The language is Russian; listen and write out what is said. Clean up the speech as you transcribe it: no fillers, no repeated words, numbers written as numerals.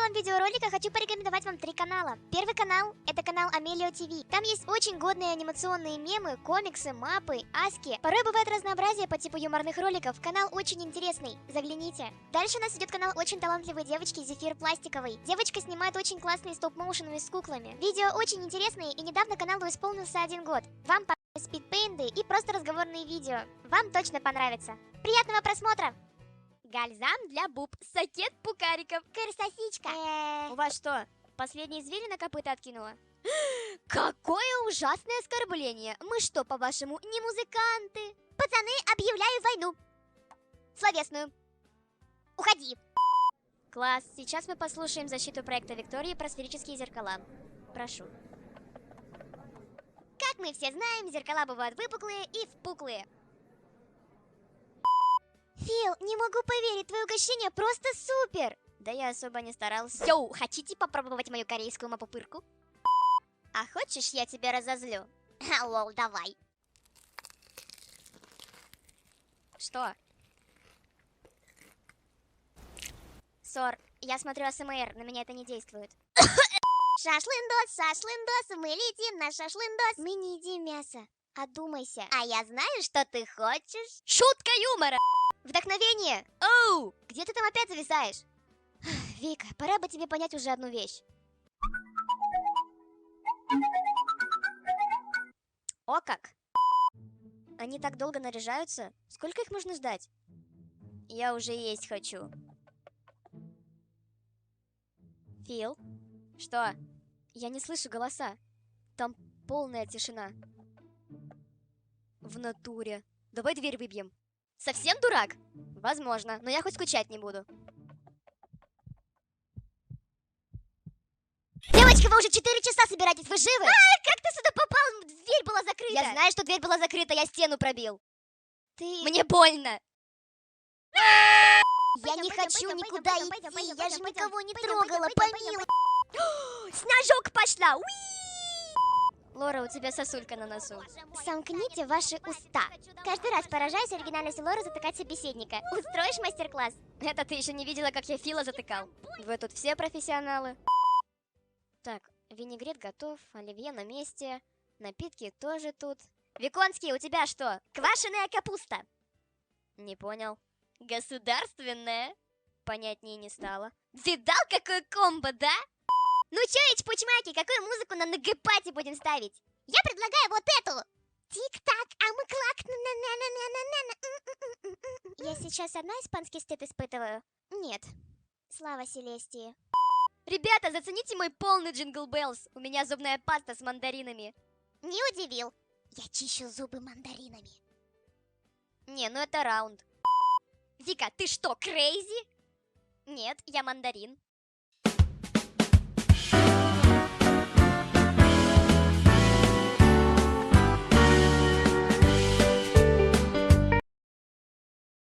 В видеоролике хочу порекомендовать вам 3 канала. Первый канал — это канал Амелио ТВ. Там есть очень годные анимационные мемы, комиксы, мапы, аски. Порой бывает разнообразие по типу юморных роликов. Канал очень интересный, загляните. Дальше у нас идет канал очень талантливой девочки Зефир Пластиковой. Девочка снимает очень классные стоп-моушены с куклами. Видео очень интересные, и недавно каналу исполнился 1 год. Вам понравятся спидпейнты и просто разговорные видео. Вам точно понравится. Приятного просмотра! Гальзам для буб, сакет пукариков. Крысосичка. У вас что, последние звери на копыта откинула? Какое ужасное оскорбление! Мы что, по-вашему, не музыканты? Пацаны, объявляю войну. Словесную. Уходи. Класс, сейчас мы послушаем защиту проекта Виктории про сферические зеркала. Прошу. Как мы все знаем, зеркала бывают выпуклые и впуклые. Фил, не могу поверить, твое угощение просто супер! Да я особо не старался. Йоу, хотите попробовать мою корейскую мапупырку? А хочешь, я тебя разозлю? Лол, давай. Что? Сор, я смотрю АСМР, на меня это не действует. Шашлындос, мы летим на шашлындос. Мы не едим мясо, одумайся. А я знаю, что ты хочешь. Шутка юмора! Вдохновение! Оу! Где ты там опять зависаешь? Вика, пора бы тебе понять уже одну вещь. О как! Они так долго наряжаются? Сколько их можно ждать? Я уже есть хочу. Фил? Что? Я не слышу голоса. Там полная тишина. В натуре. Давай дверь выбьем. Совсем дурак? Возможно, но я хоть скучать не буду. Девочка, вы уже 4 часа собираетесь, вы живы? Как ты сюда попал? Дверь была закрыта. Я знаю, что дверь была закрыта, я стену пробил. Ты... Мне больно. Я не хочу никуда идти, я же никого не трогала, помилуй. Снежок пошла! Уи! Лора, у тебя сосулька на носу. Сомкните ваши уста. Каждый раз поражаюсь оригинальностью Лоры затыкать собеседника. Устроишь мастер-класс? Это ты еще не видела, как я Фила затыкал. Вы тут все профессионалы. Так, винегрет готов, оливье на месте, напитки тоже тут. Виконский, у тебя что? Квашеная капуста. Не понял. Государственная? Понятнее не стало. Видал, какой комбо, да? Ну чё, эчпучмаки, какую музыку на нагипате будем ставить? Я предлагаю вот эту. Тик-так, амыклак, на-на-на-на-на-на. Я сейчас одна испанский стыд испытываю? Нет. Слава Селестии. Ребята, зацените мой полный Джингл Беллс. У меня зубная паста с мандаринами. Не удивил. Я чищу зубы мандаринами. Не, ну это раунд. Вика, ты что, крейзи? Нет, я мандарин.